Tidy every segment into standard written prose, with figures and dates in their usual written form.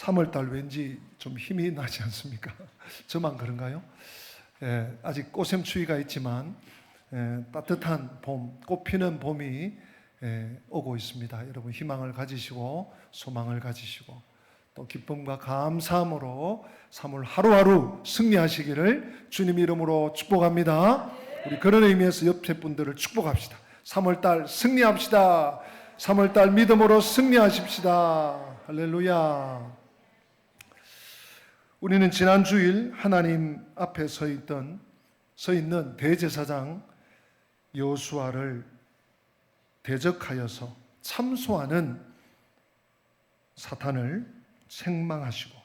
3월달 왠지 좀 힘이 나지 않습니까? 저만 그런가요? 아직 꽃샘추위가 있지만 따뜻한 봄, 꽃피는 봄이 오고 있습니다. 여러분 희망을 가지시고 소망을 가지시고 또 기쁨과 감사함으로 3월 하루하루 승리하시기를 주님 이름으로 축복합니다. 우리 그런 의미에서 옆에 분들을 축복합시다. 3월달 승리합시다. 3월달 믿음으로 승리하십시다. 할렐루야. 우리는 지난 주일 하나님 앞에 서 있는 대제사장 여호수아를 대적하여서 참소하는 사탄을 책망하시고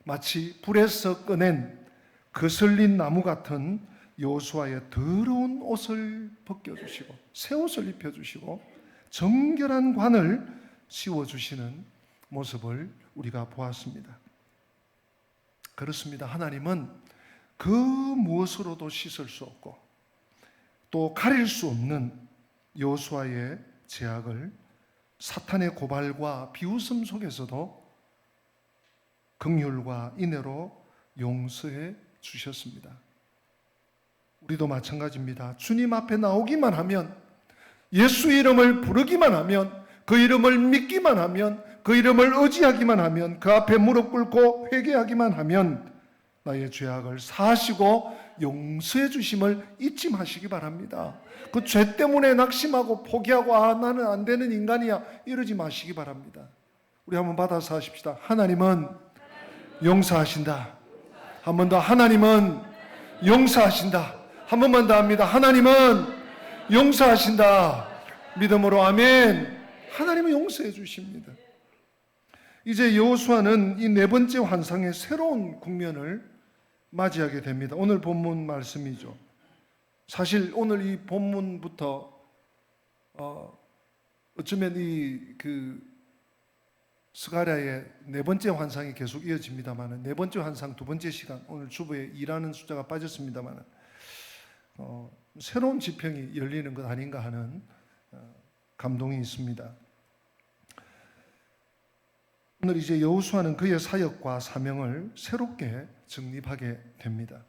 마치 불에서 꺼낸 거슬린 나무 같은 여호수아의 더러운 옷을 벗겨주시고 새 옷을 입혀주시고 정결한 관을 씌워주시는 모습을 우리가 보았습니다. 그렇습니다. 하나님은 그 무엇으로도 씻을 수 없고 또 가릴 수 없는 여호수아의 죄악을 사탄의 고발과 비웃음 속에서도 긍휼과 인애로 용서해 주셨습니다. 우리도 마찬가지입니다. 주님 앞에 나오기만 하면, 예수 이름을 부르기만 하면, 그 이름을 믿기만 하면, 그 이름을 의지하기만 하면, 그 앞에 무릎 꿇고 회개하기만 하면 나의 죄악을 사하시고 용서해 주심을 잊지 마시기 바랍니다. 그 죄 때문에 낙심하고 포기하고 나는 안 되는 인간이야 이러지 마시기 바랍니다. 우리 한번 받아서 하십시다. 하나님은 용서하신다. 한 번 더. 하나님은 용서하신다. 한 번만 더 합니다. 하나님은 용서하신다. 믿음으로 아멘. 하나님은 용서해 주십니다. 이제 여호수아는 이 네 번째 환상의 새로운 국면을 맞이하게 됩니다. 오늘 본문 말씀이죠. 사실 오늘 이 본문부터 어쩌면 스가랴의 네 번째 환상이 계속 이어집니다만, 네 번째 환상 두 번째 시간, 오늘 주부에 일하는 숫자가 빠졌습니다만 새로운 지평이 열리는 것 아닌가 하는 감동이 있습니다. 오늘 이제 여호수아는 그의 사역과 사명을 새롭게 정립하게 됩니다.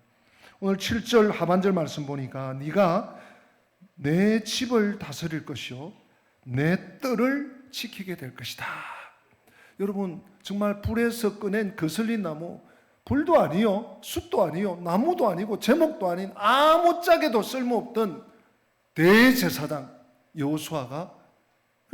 오늘 7절 하반절 말씀 보니까 네가 내 집을 다스릴 것이요 내 뜰을 지키게 될 것이다. 여러분 정말 불에서 꺼낸 거슬린 나무, 불도 아니요 숯도 아니요 나무도 아니고 제목도 아닌 아무짝에도 쓸모없던 대제사장 여호수아가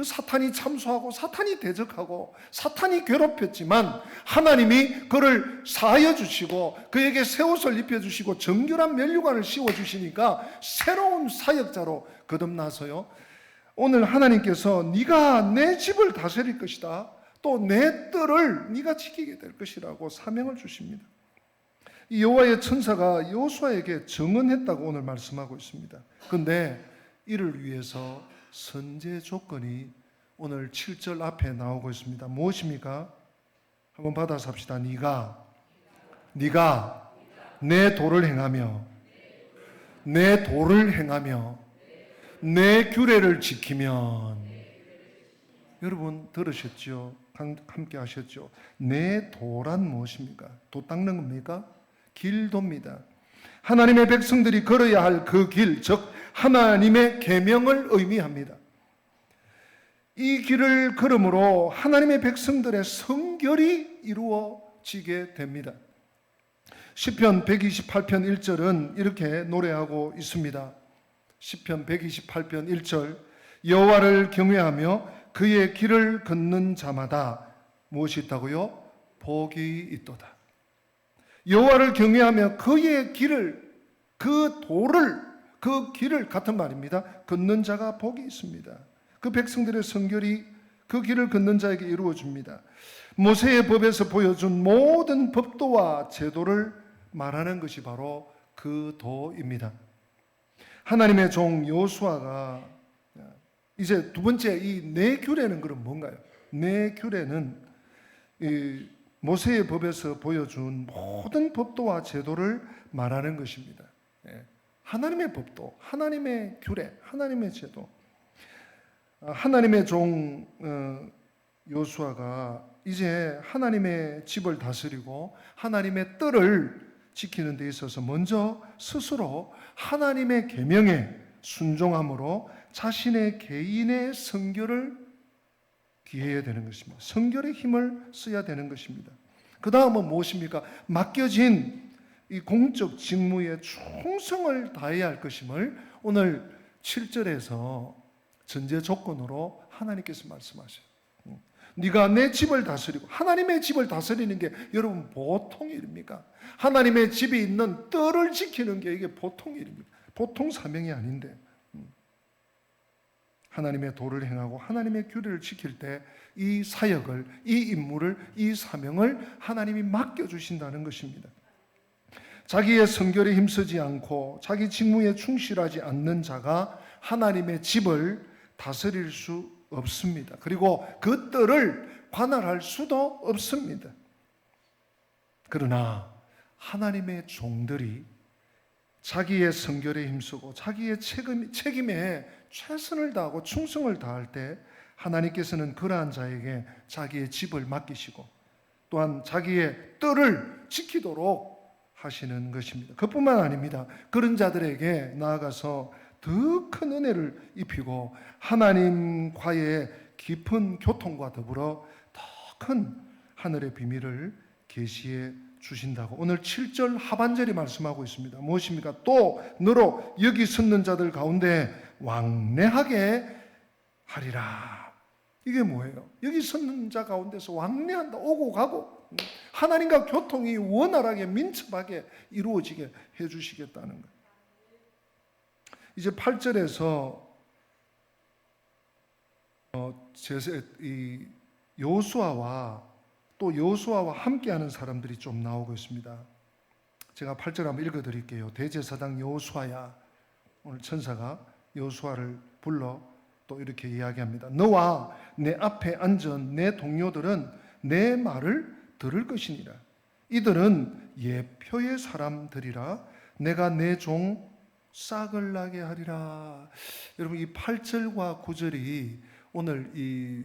사탄이 참소하고 사탄이 대적하고 사탄이 괴롭혔지만 하나님이 그를 사하여 주시고 그에게 새 옷을 입혀주시고 정결한 면류관을 씌워주시니까 새로운 사역자로 거듭나서요, 오늘 하나님께서 네가 내 집을 다스릴 것이다, 또 내 뜰을 네가 지키게 될 것이라고 사명을 주십니다. 이 여호와의 천사가 여호수아에게 증언했다고 오늘 말씀하고 있습니다. 그런데 이를 위해서 선제 조건이 오늘 7절 앞에 나오고 있습니다. 무엇입니까? 한번 받아서 합시다. 네가 내 도를 행하며 내 규례를 지키면, 여러분 들으셨죠? 함께 하셨죠? 내 도란 무엇입니까? 도 닦는 겁니까? 길도입니다. 하나님의 백성들이 걸어야 할 그 길, 즉 하나님의 계명을 의미합니다. 이 길을 걸음으로 하나님의 백성들의 성결이 이루어지게 됩니다. 시편 128편 1절은 이렇게 노래하고 있습니다. 시편 128편 1절, 여호와를 경외하며 그의 길을 걷는 자마다 무엇이 있다고요? 복이 있도다. 여호와를 경외하며 그의 길을, 그 길을 같은 말입니다. 걷는 자가 복이 있습니다. 그 백성들의 성결이 그 길을 걷는 자에게 이루어집니다. 모세의 법에서 보여준 모든 법도와 제도를 말하는 것이 바로 그 도입니다. 하나님의 종 여호수아가 이제 두 번째 이 내 규례는 그럼 뭔가요? 내 규례는 모세의 법에서 보여준 모든 법도와 제도를 말하는 것입니다. 하나님의 법도, 하나님의 규례, 하나님의 제도. 하나님의 종 여호수아가 이제 하나님의 집을 다스리고 하나님의 뜰을 지키는 데 있어서 먼저 스스로 하나님의 계명에 순종함으로 자신의 개인의 선교를 기해야 되는 것입니다. 선교의 힘을 써야 되는 것입니다. 그 다음은 무엇입니까? 맡겨진 이 공적 직무에 충성을 다해야 할 것임을 오늘 7절에서 전제 조건으로 하나님께서 말씀하셔요. 네가 내 집을 다스리고, 하나님의 집을 다스리는 게 여러분 보통 일입니까? 하나님의 집이 있는 뜰을 지키는 게 이게 보통 일입니다. 보통 사명이 아닌데, 하나님의 도를 행하고 하나님의 규례를 지킬 때 이 사역을, 이 임무를, 이 사명을 하나님이 맡겨주신다는 것입니다. 자기의 선결에 힘쓰지 않고 자기 직무에 충실하지 않는 자가 하나님의 집을 다스릴 수 없습니다. 그리고 그 뜰을 관할할 수도 없습니다. 그러나 하나님의 종들이 자기의 선결에 힘쓰고 자기의 책임에 최선을 다하고 충성을 다할 때 하나님께서는 그러한 자에게 자기의 집을 맡기시고 또한 자기의 뜰을 지키도록 하시는 것입니다. 그뿐만 아닙니다. 그런 자들에게 나아가서 더 큰 은혜를 입히고 하나님과의 깊은 교통과 더불어 더 큰 하늘의 비밀을 계시해 주신다고 오늘 7절 하반절이 말씀하고 있습니다. 무엇입니까? 또 너로 여기 섰는 자들 가운데 왕래하게 하리라. 이게 뭐예요? 여기 섰는 자 가운데서 왕래한다. 오고 가고 하나님과 교통이 원활하게 민첩하게 이루어지게 해주시겠다는 거예요. 이제 8절에서 여호수아와 또 여호수아와 함께하는 사람들이 좀 나오고 있습니다. 제가 8절 한번 읽어드릴게요. 대제사장 여호수아야. 오늘 천사가 여호수아를 불러 또 이렇게 이야기합니다. 너와 내 앞에 앉은 내 동료들은 내 말을 들을 것이니라. 이들은 예표의 사람들이라. 내가 내 종 싹을 나게 하리라. 여러분 이 8절과 9절이 오늘 이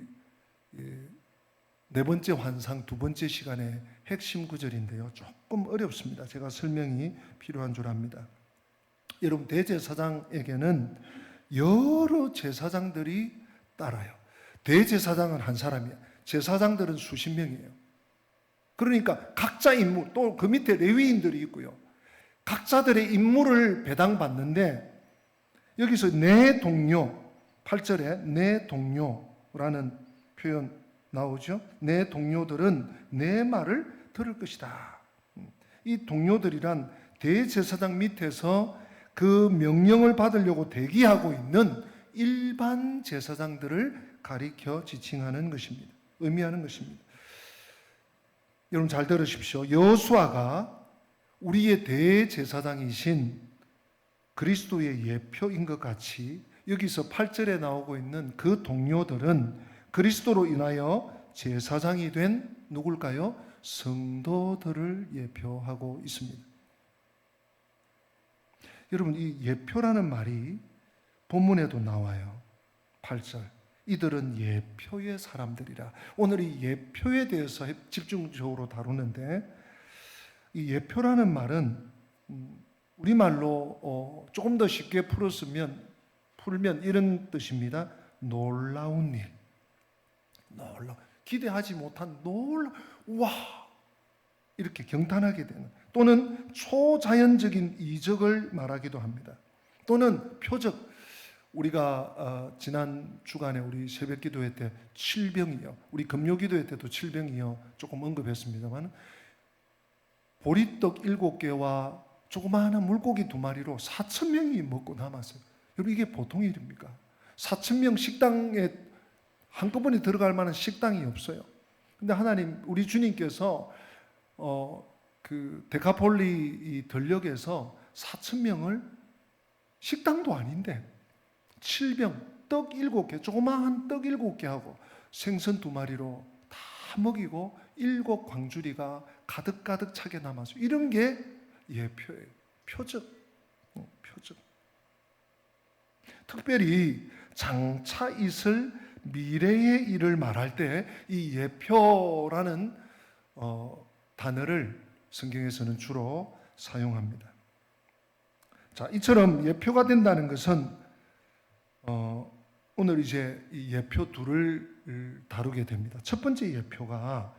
네 번째 환상 두 번째 시간의 핵심 구절인데요. 조금 어렵습니다. 제가 설명이 필요한 줄 압니다. 여러분 대제사장에게는 여러 제사장들이 따라요. 대제사장은 한 사람이야. 제사장들은 수십 명이에요. 그러니까 각자 임무, 또 그 밑에 레위인들이 있고요. 각자들의 임무를 배당받는데 여기서 내 동료, 8절에 내 동료라는 표현 나오죠. 내 동료들은 내 말을 들을 것이다. 이 동료들이란 대제사장 밑에서 그 명령을 받으려고 대기하고 있는 일반 제사장들을 가리켜 지칭하는 것입니다. 의미하는 것입니다. 여러분 잘 들으십시오. 여호수아가 우리의 대제사장이신 그리스도의 예표인 것 같이 여기서 8절에 나오고 있는 그 동료들은 그리스도로 인하여 제사장이 된 누굴까요? 성도들을 예표하고 있습니다. 여러분 이 예표라는 말이 본문에도 나와요. 8절. 이들은 예표의 사람들이라. 오늘 이 예표에 대해서 집중적으로 다루는데 이 예표라는 말은 우리말로 조금 더 쉽게 풀면 이런 뜻입니다. 놀라운 일. 기대하지 못한 와! 이렇게 경탄하게 되는 또는 초자연적인 이적을 말하기도 합니다. 또는 표적. 우리가 지난 주간에 우리 새벽 기도회 때 칠병이요. 우리 금요 기도회 때도 칠병이요. 조금 언급했습니다만 보리떡 7개와 조그마한 물고기 2마리로 4,000명이 먹고 남았어요. 여러분 이게 보통 일입니까? 4,000명 식당에 한꺼번에 들어갈 만한 식당이 없어요. 근데 하나님, 우리 주님께서 그 데카폴리 이 들녘에서 4,000명을 식당도 아닌데 7병, 떡 7개, 조그마한 떡 7개 하고 생선 2마리로 다 먹이고 7 광주리가 가득가득 차게 남았어요. 이런 게 예표예요. 표적. 특별히 장차 있을 미래의 일을 말할 때 이 예표라는 단어를 성경에서는 주로 사용합니다. 자, 이처럼 예표가 된다는 것은 오늘 이제 이 예표 둘을 다루게 됩니다. 첫 번째 예표가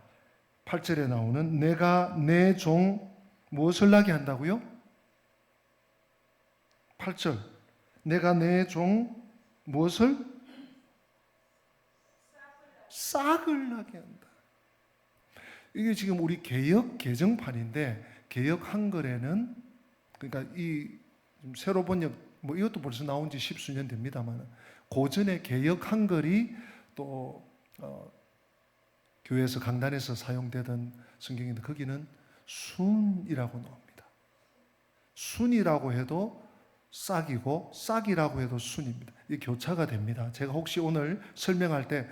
8절에 나오는 내가 내 종 무엇을 나게 한다고요? 8절 내가 내 종 무엇을? 싹을 나게 한다. 이게 지금 우리 개역 개정판인데 개역 한글에는 그러니까 이 새로 번역 뭐 이것도 벌써 나온 지 십수년 됩니다만 고전의 개역 한글이 또 교회에서 강단에서 사용되던 성경인데 거기는 순이라고 나옵니다. 순이라고 해도 싹이고 싹이라고 해도 순입니다. 이게 교차가 됩니다. 제가 혹시 오늘 설명할 때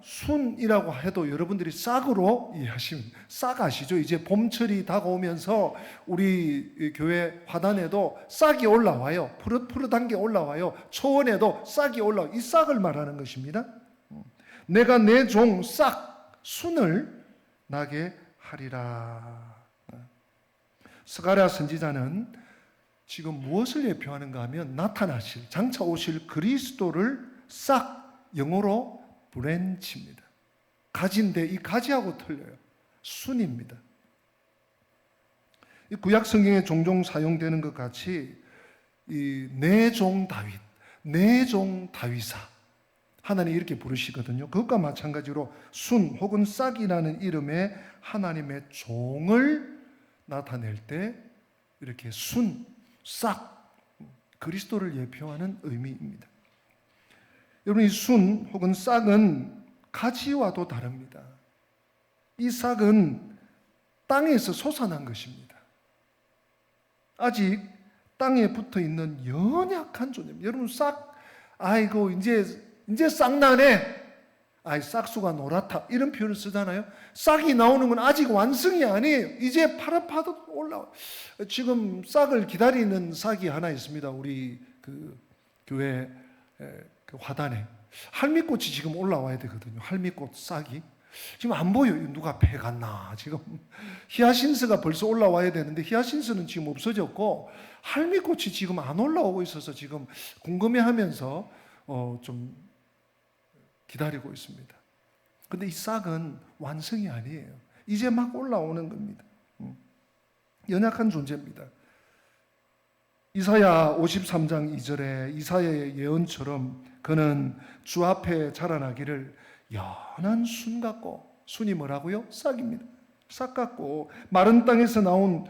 순이라고 해도 여러분들이 싹으로 이해하시면, 싹 아시죠? 이제 봄철이 다가오면서 우리 교회 화단에도 싹이 올라와요. 푸릇푸릇한 게 올라와요. 초원에도 싹이 올라와요. 이 싹을 말하는 것입니다. 내가 내 종 싹 순을 나게 하리라. 스가랴 선지자는 지금 무엇을 예표하는가 하면 나타나실, 장차 오실 그리스도를 싹, 영어로 브랜치입니다. 가지인데 이 가지하고 틀려요. 순입니다. 이 구약 성경에 종종 사용되는 것 같이 이 내 종 다윗, 내 종 다윗아 하나님 이렇게 부르시거든요. 그것과 마찬가지로 순 혹은 싹이라는 이름의 하나님의 종을 나타낼 때 이렇게 순, 싹 그리스도를 예표하는 의미입니다. 여러분 이 순 혹은 싹은 가지와도 다릅니다. 이 싹은 땅에서 솟아난 것입니다. 아직 땅에 붙어 있는 연약한 존재입니다. 여러분 싹, 아이고 이제 싹 나네. 아이 싹수가 노랗다. 이런 표현을 쓰잖아요. 싹이 나오는 건 아직 완성이 아니에요. 이제 파릇파릇 올라와. 지금 싹을 기다리는 싹이 하나 있습니다. 우리 그 교회 그 화단에 할미꽃이 지금 올라와야 되거든요. 할미꽃 싹이 지금 안 보여요. 누가 패갔나 지금. 히아신스가 벌써 올라와야 되는데 히아신스는 지금 없어졌고 할미꽃이 지금 안 올라오고 있어서 지금 궁금해하면서 좀 기다리고 있습니다. 근데 이 싹은 완성이 아니에요. 이제 막 올라오는 겁니다. 연약한 존재입니다. 이사야 53장 2절에 이사야의 예언처럼 그는 주 앞에 자라나기를 연한 순 같고, 순이 뭐라고요? 싹입니다. 싹 같고 마른 땅에서 나온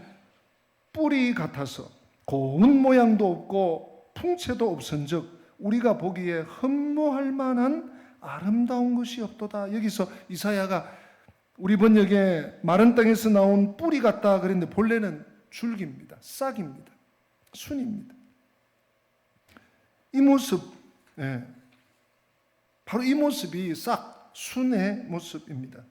뿌리 같아서 고운 모양도 없고 풍채도 없은즉 우리가 보기에 흠모할 만한 아름다운 것이 없도다. 여기서 이사야가 우리 번역에 마른 땅에서 나온 뿌리 같다 그랬는데 본래는 줄기입니다. 싹입니다. 순입니다. 이 모습, 바로 이 모습이 싹, 순의 모습입니다.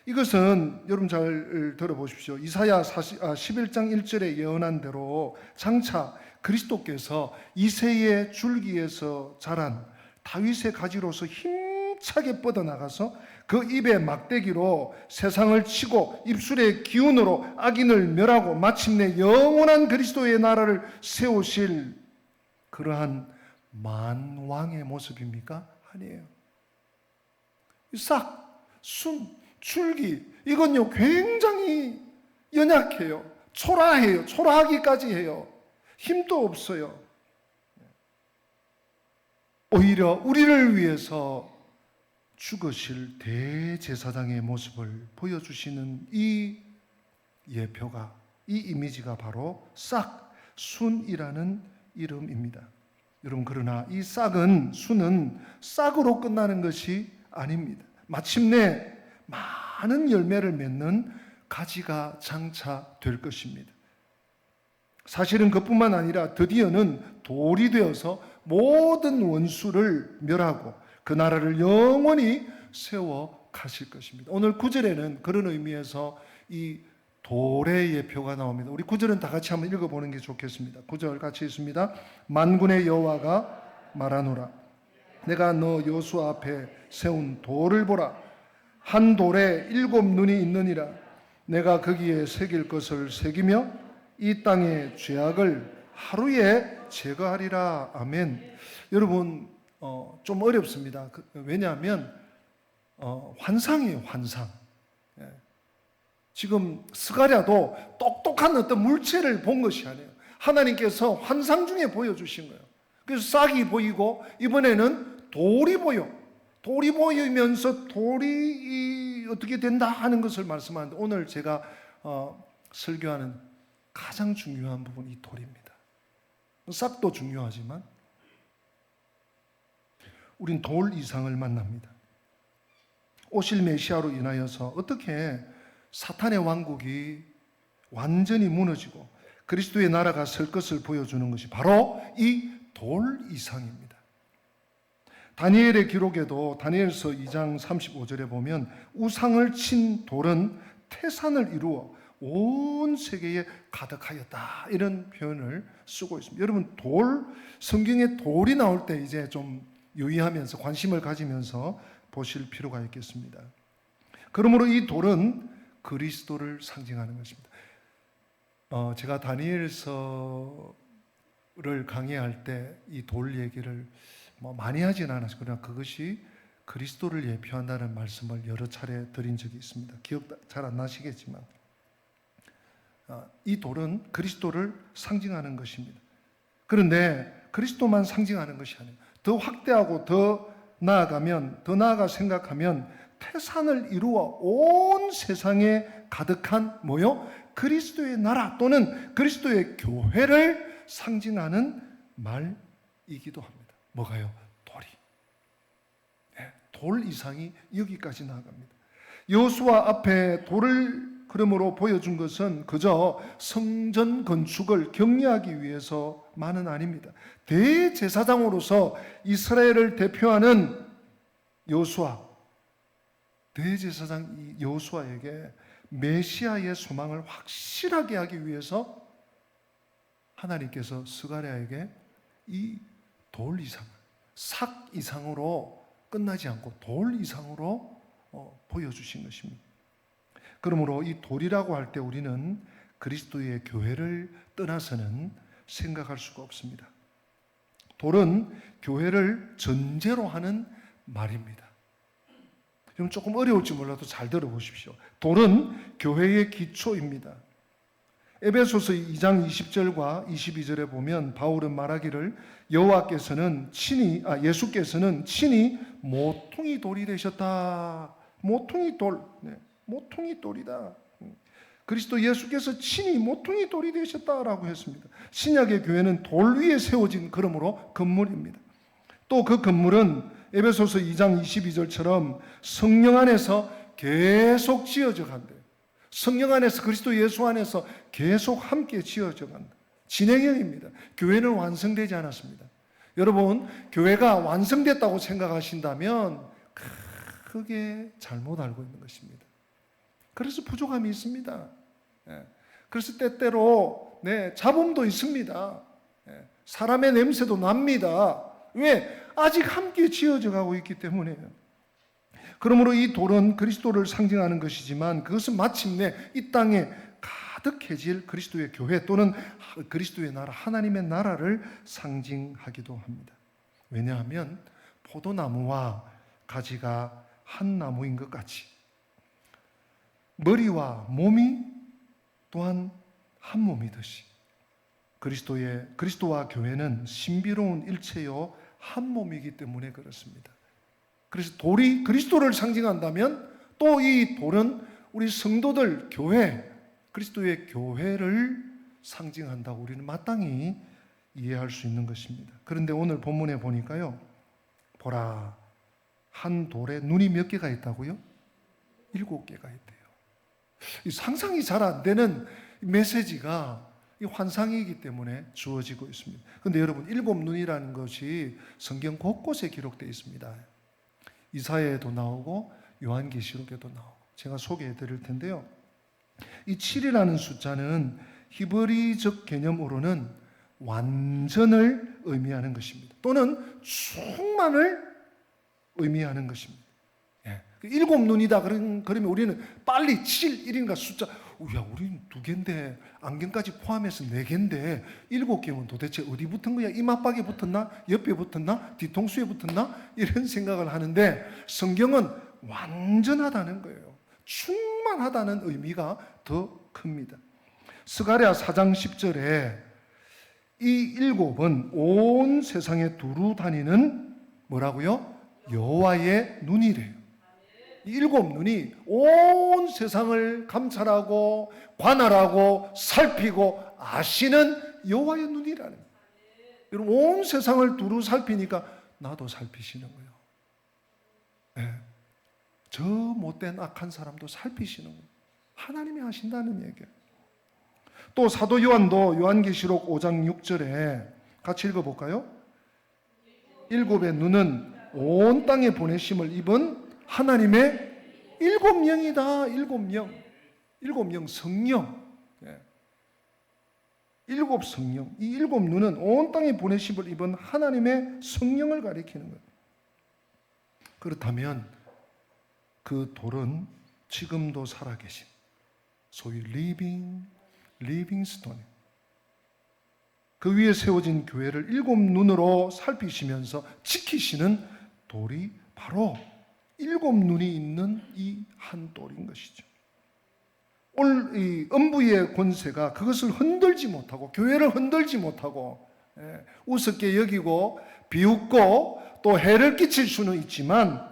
이것은 여러분 잘 들어보십시오. 이사야 11장 1절에 예언한 대로 장차 그리스도께서 이새의 줄기에서 자란 다윗의 가지로서 힘차게 뻗어나가서 그 입의 막대기로 세상을 치고 입술의 기운으로 악인을 멸하고 마침내 영원한 그리스도의 나라를 세우실 그러한 만왕의 모습입니까? 아니에요. 싹, 순, 줄기 이건요 굉장히 연약해요. 초라해요. 초라하기까지 해요. 힘도 없어요. 오히려 우리를 위해서 죽으실 대제사장의 모습을 보여주시는 이 예표가, 이 이미지가 바로 싹, 순이라는 이름입니다. 여러분 그러나 이 싹은, 순은 싹으로 끝나는 것이 아닙니다. 마침내 많은 열매를 맺는 가지가 장차 될 것입니다. 사실은 그뿐만 아니라 드디어는 돌이 되어서 모든 원수를 멸하고 그 나라를 영원히 세워 가실 것입니다. 오늘 9절에는 그런 의미에서 이 돌의 예표가 나옵니다. 우리 9절은 다 같이 한번 읽어보는 게 좋겠습니다. 9절 같이 읽습니다. 만군의 여호와가 말하노라 내가 너 여호수아 앞에 세운 돌을 보라. 한 돌에 7 눈이 있느니라. 내가 거기에 새길 것을 새기며 이 땅의 죄악을 하루에 제거하리라. 아멘. 여러분 좀 어렵습니다. 왜냐하면 환상이에요. 환상. 지금 스가랴도 똑똑한 어떤 물체를 본 것이 아니에요. 하나님께서 환상 중에 보여주신 거예요. 그래서 싹이 보이고 이번에는 돌이 보여. 돌이 보이면서 돌이 어떻게 된다 하는 것을 말씀하는데, 오늘 제가 설교하는 가장 중요한 부분이 이 돌입니다. 싹도 중요하지만 우린 돌 이상을 만납니다. 오실 메시아로 인하여서 어떻게 사탄의 왕국이 완전히 무너지고 그리스도의 나라가 설 것을 보여주는 것이 바로 이 돌 이상입니다. 다니엘의 기록에도 다니엘서 2장 35절에 보면 우상을 친 돌은 태산을 이루어 온 세계에 가득하였다, 이런 표현을 쓰고 있습니다. 여러분, 성경에 돌이 나올 때 이제 좀 유의하면서 관심을 가지면서 보실 필요가 있겠습니다. 그러므로 이 돌은 그리스도를 상징하는 것입니다. 제가 다니엘서를 강의할 때 이 돌 얘기를 많이 하진 않았어요. 그러나 그것이 그리스도를 예표한다는 말씀을 여러 차례 드린 적이 있습니다. 기억 잘 안 나시겠지만 이 돌은 그리스도를 상징하는 것입니다. 그런데 그리스도만 상징하는 것이 아니에요. 더 확대하고 더 나아가 생각하면 태산을 이루어 온 세상에 가득한 그리스도의 나라 또는 그리스도의 교회를 상징하는 말이기도 합니다. 뭐가요? 돌이. 돌 이상이 여기까지 나아갑니다. 여호수아 앞에 돌을 그러므로 보여준 것은 그저 성전 건축을 격려하기 위해서만은 아닙니다. 대제사장으로서 이스라엘을 대표하는 대제사장 여호수아에게 메시아의 소망을 확실하게 하기 위해서 하나님께서 스가랴에게 이 돌 이상, 삭 이상으로 끝나지 않고 돌 이상으로 보여주신 것입니다. 그러므로 이 돌이라고 할 때 우리는 그리스도의 교회를 떠나서는 생각할 수가 없습니다. 돌은 교회를 전제로 하는 말입니다. 좀 조금 어려울지 몰라도 잘 들어보십시오. 돌은 교회의 기초입니다. 에베소서 2장 20절과 22절에 보면 바울은 말하기를 예수께서는 친히 모퉁이 돌이 되셨다. 모퉁이 돌이다. 그리스도 예수께서 친히 모퉁이 돌이 되셨다라고 했습니다. 신약의 교회는 돌 위에 세워진 그러므로 건물입니다. 또 그 건물은 에베소서 2장 22절처럼 성령 안에서 계속 지어져 간대요. 성령 안에서, 그리스도 예수 안에서 계속 함께 지어져 간다. 진행형입니다. 교회는 완성되지 않았습니다. 여러분, 교회가 완성됐다고 생각하신다면 크게 잘못 알고 있는 것입니다. 그래서 부족함이 있습니다. 그래서 때때로 잡음도 있습니다. 사람의 냄새도 납니다. 왜? 아직 함께 지어져 가고 있기 때문에요. 그러므로 이 돌은 그리스도를 상징하는 것이지만 그것은 마침내 이 땅에 가득해질 그리스도의 교회 또는 그리스도의 나라, 하나님의 나라를 상징하기도 합니다. 왜냐하면 포도나무와 가지가 한 나무인 것 같이 머리와 몸이 또한 한 몸이듯이 그리스도와 교회는 신비로운 일체요 한 몸이기 때문에 그렇습니다. 그래서 돌이 그리스도를 상징한다면 또 이 돌은 우리 성도들 교회, 그리스도의 교회를 상징한다고 우리는 마땅히 이해할 수 있는 것입니다. 그런데 오늘 본문에 보니까요, 보라, 한 돌에 눈이 몇 개가 있다고요? 7개가 있대요. 이 상상이 잘 안 되는 메시지가 이 환상이기 때문에 주어지고 있습니다. 그런데 여러분, 7눈이라는 것이 성경 곳곳에 기록되어 있습니다. 이사야에도 나오고 요한계시록에도 나오고 제가 소개해 드릴 텐데요. 이 7이라는 숫자는 히브리적 개념으로는 완전을 의미하는 것입니다. 또는 충만을 의미하는 것입니다. 예. 일곱 눈이다 그러면 우리는 빨리 7, 1인가 숫자, 야, 우리는 2개인데 안경까지 포함해서 4개인데 7개면 도대체 어디 붙은 거야? 이마박에 붙었나? 옆에 붙었나? 뒤통수에 붙었나? 이런 생각을 하는데 성경은 완전하다는 거예요. 충만하다는 의미가 더 큽니다. 스가랴 4장 10절에 이 7은 온 세상에 두루 다니는 뭐라고요? 여호와의 눈이래요. 이 7눈이 온 세상을 감찰하고 관할하고 살피고 아시는 여호와의 눈이라는 거예요. 여러분, 온 세상을 두루 살피니까 나도 살피시는 거예요. 네. 저 못된 악한 사람도 살피시는 거예요. 하나님이 하신다는 얘기예요. 또 사도 요한도 요한계시록 5장 6절에 같이 읽어볼까요? 7의 눈은 온 땅에 보내심을 입은 하나님의 7영이다. 7영. 7영 성령. 7 성령. 이 7눈은 온 땅에 보내심을 입은 하나님의 성령을 가리키는 거예요. 그렇다면 그 돌은 지금도 살아계신 소위 리빙 스톤, 그 위에 세워진 교회를 7눈으로 살피시면서 지키시는 돌이 바로 7눈이 있는 이 한 돌인 것이죠. 오늘 이 음부의 권세가 그것을 흔들지 못하고, 교회를 흔들지 못하고, 우습게 여기고 비웃고 또 해를 끼칠 수는 있지만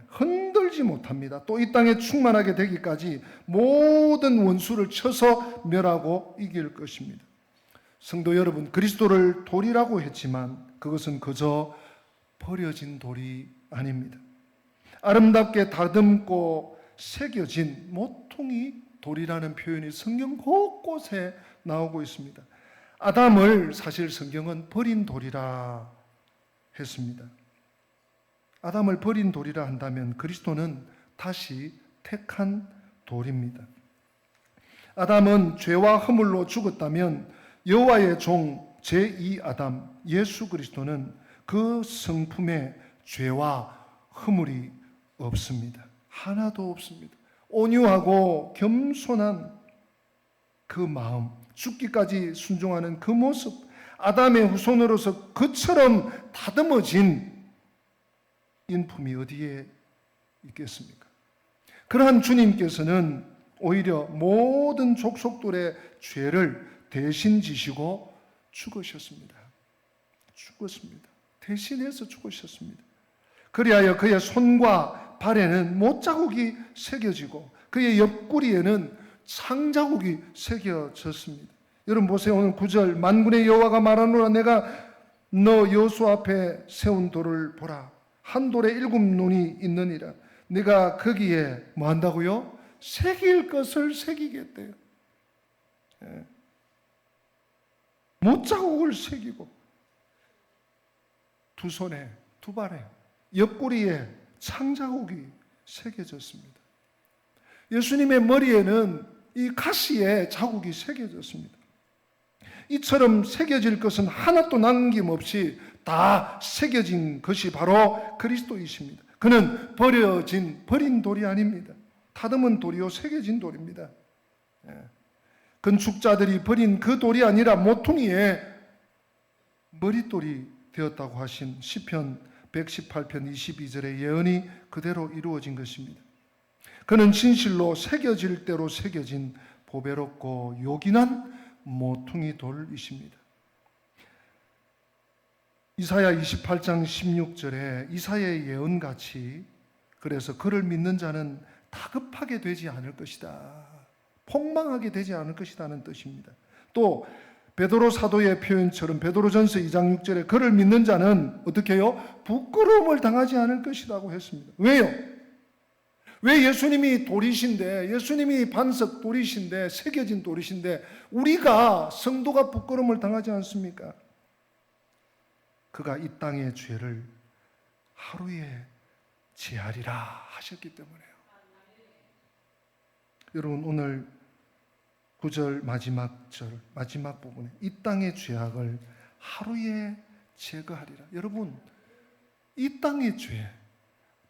흔들지 못합니다. 또 이 땅에 충만하게 되기까지 모든 원수를 쳐서 멸하고 이길 것입니다. 성도 여러분, 그리스도를 돌이라고 했지만 그것은 그저 버려진 돌이 아닙니다. 아름답게 다듬고 새겨진 모퉁이 돌이라는 표현이 성경 곳곳에 나오고 있습니다. 아담을 사실 성경은 버린 돌이라 했습니다. 아담을 버린 돌이라 한다면 그리스도는 다시 택한 돌입니다. 아담은 죄와 허물로 죽었다면 여호와의 종 제2아담 예수 그리스도는 그 성품에 죄와 허물이 없습니다. 하나도 없습니다. 온유하고 겸손한 그 마음, 죽기까지 순종하는 그 모습, 아담의 후손으로서 그처럼 다듬어진 인품이 어디에 있겠습니까? 그러한 주님께서는 오히려 모든 족속들의 죄를 대신 지시고 죽으셨습니다. 대신해서 죽으셨습니다. 그리하여 그의 손과 발에는 못자국이 새겨지고 그의 옆구리에는 창자국이 새겨졌습니다. 여러분 보세요. 오늘 9절, 만군의 여호와가 말하노라, 내가 너 여호수 앞에 세운 돌을 보라. 한 돌에 7눈이 있느니라. 네가 거기에 뭐 한다고요? 새길 것을 새기겠대요. 못자국을 새기고 두 손에, 두 발에, 옆구리에 창자국이 새겨졌습니다. 예수님의 머리에는 이 가시에 자국이 새겨졌습니다. 이처럼 새겨질 것은 하나도 남김없이 다 새겨진 것이 바로 그리스도이십니다. 그는 버린 돌이 아닙니다. 다듬은 돌이요 새겨진 돌입니다. 건축자들이 버린 그 돌이 아니라 모퉁이에 머릿돌이 되었다고 하신 시편 118편 22절의 예언이 그대로 이루어진 것입니다. 그는 진실로 새겨질 대로 새겨진 보배롭고 요긴한 모퉁이 돌이십니다. 이사야 28장 16절에 이사야의 예언같이, 그래서 그를 믿는 자는 다급하게 되지 않을 것이다, 폭망하게 되지 않을 것이라는 뜻입니다. 또 베드로 사도의 표현처럼 베드로전서 2장 6절에 그를 믿는 자는 어떻게 해요? 부끄러움을 당하지 않을 것이라고 했습니다. 왜요? 왜 예수님이 돌이신데, 예수님이 반석 돌이신데, 새겨진 돌이신데 우리가 성도가 부끄러움을 당하지 않습니까? 그가 이 땅의 죄를 하루에 지하리라 하셨기 때문에요. 여러분 오늘 9절 마지막 부분에 이 땅의 죄악을 하루에 제거하리라. 여러분 이 땅의 죄,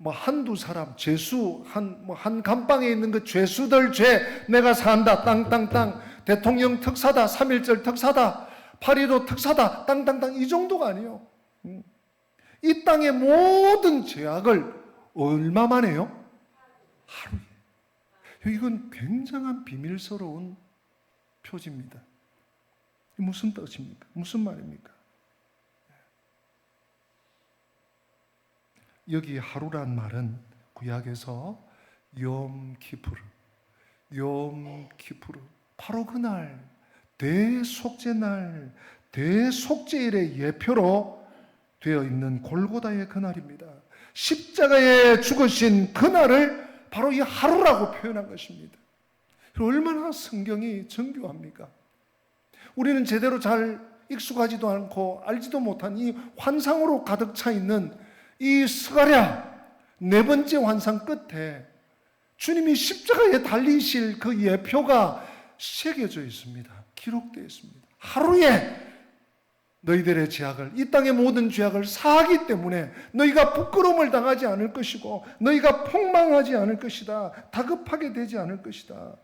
뭐 한두 사람, 죄수, 한 감방에 있는 그 죄수들 죄, 내가 산다, 땅땅땅, 대통령 특사다, 3.1절 특사다, 8.15 특사다, 땅땅땅, 이 정도가 아니에요. 이 땅의 모든 죄악을 얼마만 해요? 하루에. 이건 굉장한 비밀스러운 표지입니다. 무슨 뜻입니까? 무슨 말입니까? 여기 하루란 말은 구약에서 욤 키푸르, 바로 그날 대속죄날, 대속죄일의 예표로 되어 있는 골고다의 그날입니다. 십자가에 죽으신 그날을 바로 이 하루라고 표현한 것입니다. 얼마나 성경이 정교합니까? 우리는 제대로 잘 익숙하지도 않고 알지도 못한 이 환상으로 가득 차 있는 이 스가랴 네 번째 환상 끝에 주님이 십자가에 달리실 그 예표가 새겨져 있습니다. 기록되어 있습니다. 하루에 너희들의 죄악을, 이 땅의 모든 죄악을 사하기 때문에 너희가 부끄러움을 당하지 않을 것이고 너희가 폭망하지 않을 것이다. 다급하게 되지 않을 것이다.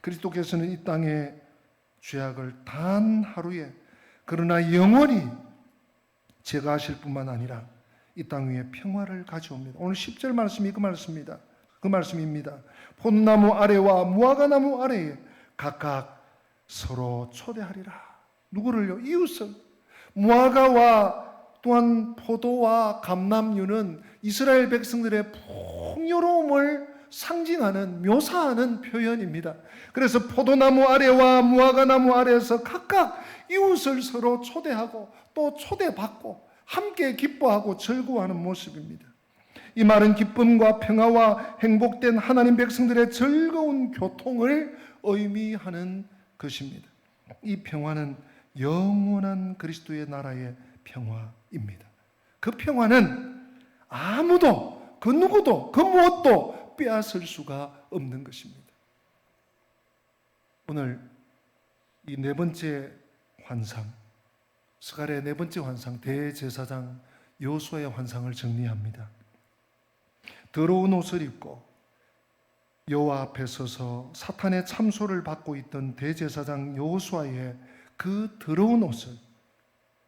그리스도께서는 이 땅의 죄악을 단 하루에, 그러나 영원히 제거하실 뿐만 아니라 이 땅 위에 평화를 가져옵니다. 오늘 10절 말씀이 그 말씀입니다. 폰나무 아래와 무화과나무 아래에 각각 서로 초대하리라. 누구를요? 이웃을. 무화과와 또한 포도와 감람류는 이스라엘 백성들의 풍요로움을 상징하는, 묘사하는 표현입니다. 그래서 포도나무 아래와 무화과나무 아래에서 각각 이웃을 서로 초대하고 또 초대받고 함께 기뻐하고 즐거워하는 모습입니다. 이 말은 기쁨과 평화와 행복된 하나님 백성들의 즐거운 교통을 의미하는 것입니다. 이 평화는 영원한 그리스도의 나라의 평화입니다. 그 평화는 아무도, 그 누구도, 그 무엇도 빼앗을 수가 없는 것입니다. 오늘 이 네 번째 환상, 스가랴의 네 번째 환상, 대제사장 여호수아의 환상을 정리합니다. 더러운 옷을 입고 여호와 앞에 서서 사탄의 참소를 받고 있던 대제사장 여호수아의 그 더러운 옷을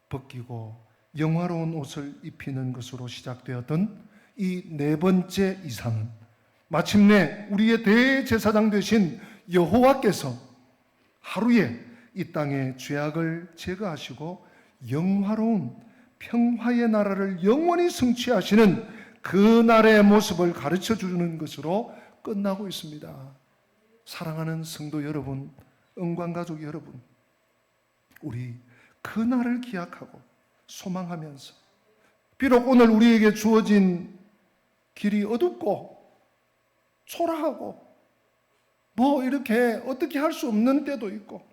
벗기고 영화로운 옷을 입히는 것으로 시작되었던 이 네 번째 이상은 마침내 우리의 대제사장 되신 여호와께서 하루에 이 땅의 죄악을 제거하시고 영화로운 평화의 나라를 영원히 성취하시는 그날의 모습을 가르쳐 주는 것으로 끝나고 있습니다. 사랑하는 성도 여러분, 은광가족 여러분, 우리 그날을 기약하고 소망하면서, 비록 오늘 우리에게 주어진 길이 어둡고 초라하고 뭐 이렇게 어떻게 할 수 없는 때도 있고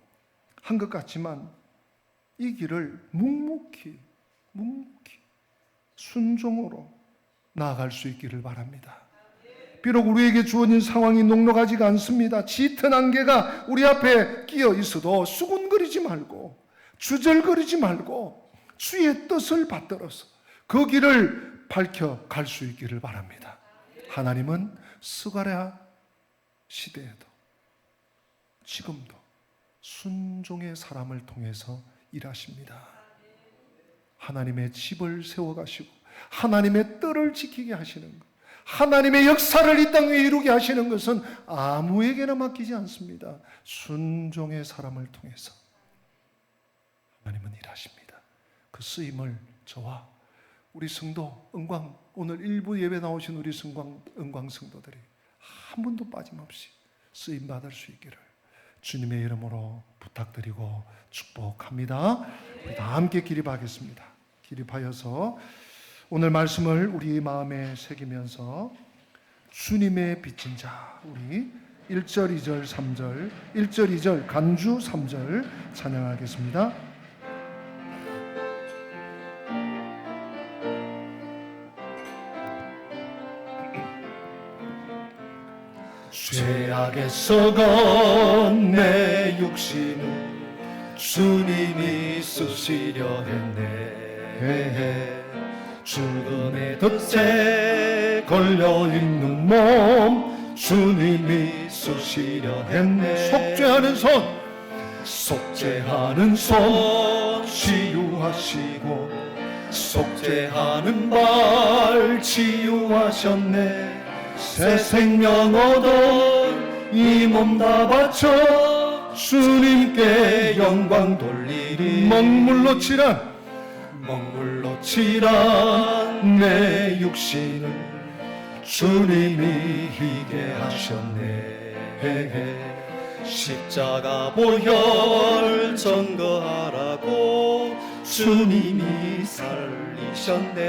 한 것 같지만 이 길을 묵묵히 순종으로 나아갈 수 있기를 바랍니다. 비록 우리에게 주어진 상황이 녹록하지가 않습니다. 짙은 안개가 우리 앞에 끼어 있어도 수군거리지 말고 주절거리지 말고 주의 뜻을 받들어서 그 길을 밝혀갈 수 있기를 바랍니다. 하나님은 스가랴 시대에도 지금도 순종의 사람을 통해서 일하십니다. 하나님의 집을 세워가시고 하나님의 뜰을 지키게 하시는 것, 하나님의 역사를 이 땅 위에 이루게 하시는 것은 아무에게나 맡기지 않습니다. 순종의 사람을 통해서 하나님은 일하십니다. 그 쓰임을 저와 우리 성도 은광, 오늘 일부 예배 나오신 우리 은광 성도들이 한 분도 빠짐없이 쓰임 받을 수 있기를 주님의 이름으로 부탁드리고 축복합니다. 우리 다 함께 기립하겠습니다. 기립하여서 오늘 말씀을 우리 마음에 새기면서 주님의 빚진 자, 우리 1절, 2절, 3절, 1절, 2절, 간주 3절 찬양하겠습니다. 죄악에 썩은 내 육신을 주님이 쓰시려 했네. 죽음의 덫에 걸려있는 몸 주님이 쓰시려 했네. 속죄하는 손, 속죄하는 손 치유하시고 속죄하는 발 치유하셨네. 새 생명 얻어 이 몸 다 바쳐 주님께 영광 돌리리. 먹물로 칠한 먹물로 칠한 내 육신을 주님이 희게 하셨네. 십자가 보혈 증거하라고 주님이 살리셨네.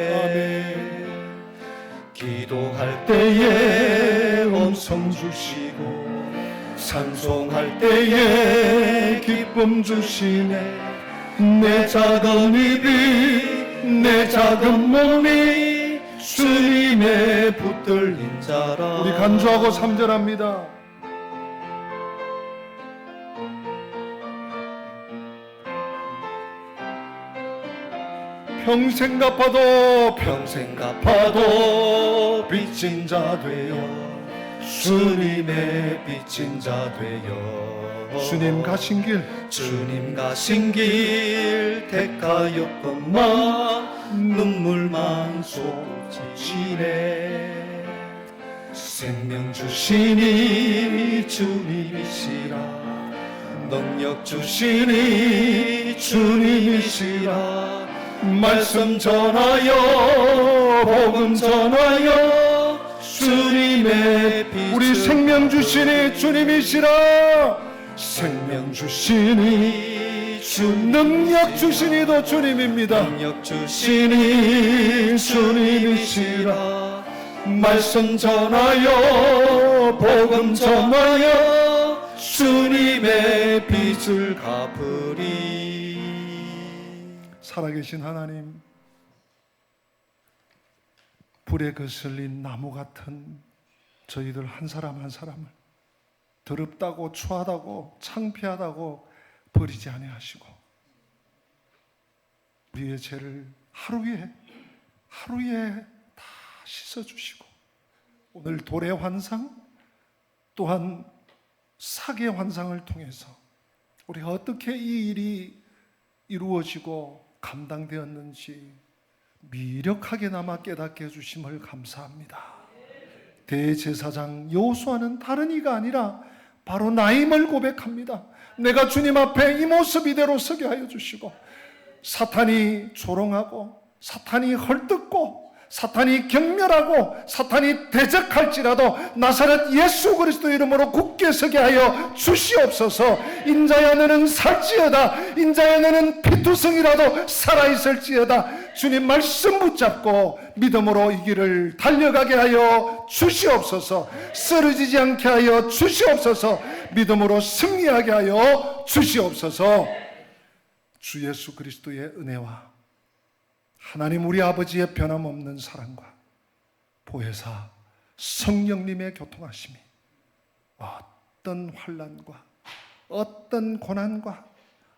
기도할 때에 음성 주시고 찬송할 때에 기쁨 주시네. 내 작은 입이 내 작은 몸이 주님의 붙들린 자라. 우리 간주하고 3절합니다. 평생 갚아도 평생 갚아도 빚진 자 되어 주님의 빚진 자 되어 주님 가신 길 주님 가신 길 택하였건만 눈물만 쏟으시네. 생명 주시니 주님이시라 능력 주시니 주님이시라. 말씀 전하여 복음 전하여 주님의 빛을 우리 생명 주시니 주님이시라. 생명 주시니 능력 주시니도 주님입니다. 능력 주시니 주님이시라. 말씀 전하여 복음 전하여 주님의 빚을 갚으리. 살아계신 하나님, 불에 거슬린 나무 같은 저희들 한 사람 한 사람을 더럽다고 추하다고 창피하다고 버리지 아니하시고 우리의 죄를 하루에 다 씻어주시고 오늘 돌의 환상 또한 사계 환상을 통해서 우리가 어떻게 이 일이 이루어지고 감당되었는지 미력하게나마 깨닫게 해주심을 감사합니다. 대제사장 여호수아는 다른 이가 아니라 바로 나임을 고백합니다. 내가 주님 앞에 이 모습 이대로 서게 하여 주시고 사탄이 조롱하고 사탄이 헐뜯고 사탄이 경멸하고 사탄이 대적할지라도 나사렛 예수 그리스도 이름으로 굳게 서게 하여 주시옵소서. 인자야 너는 살지어다. 인자야 너는 피투성이라도 살아있을지어다. 주님 말씀 붙잡고 믿음으로 이 길을 달려가게 하여 주시옵소서. 쓰러지지 않게 하여 주시옵소서. 믿음으로 승리하게 하여 주시옵소서. 주 예수 그리스도의 은혜와 하나님 우리 아버지의 변함없는 사랑과 보혜사 성령님의 교통하심이 어떤 환난과 어떤 고난과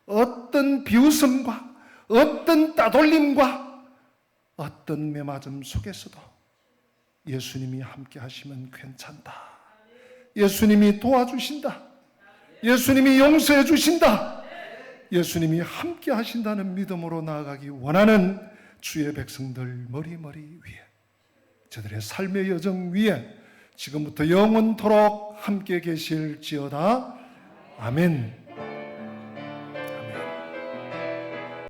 어떤 비웃음과 어떤 따돌림과 어떤 매맞음 속에서도 예수님이 함께 하시면 괜찮다. 예수님이 도와주신다. 예수님이 용서해 주신다. 예수님이 함께 하신다는 믿음으로 나아가기 원하는 주의 백성들 머리머리 위에 저들의 삶의 여정 위에 지금부터 영원토록 함께 계실지어다. 아멘.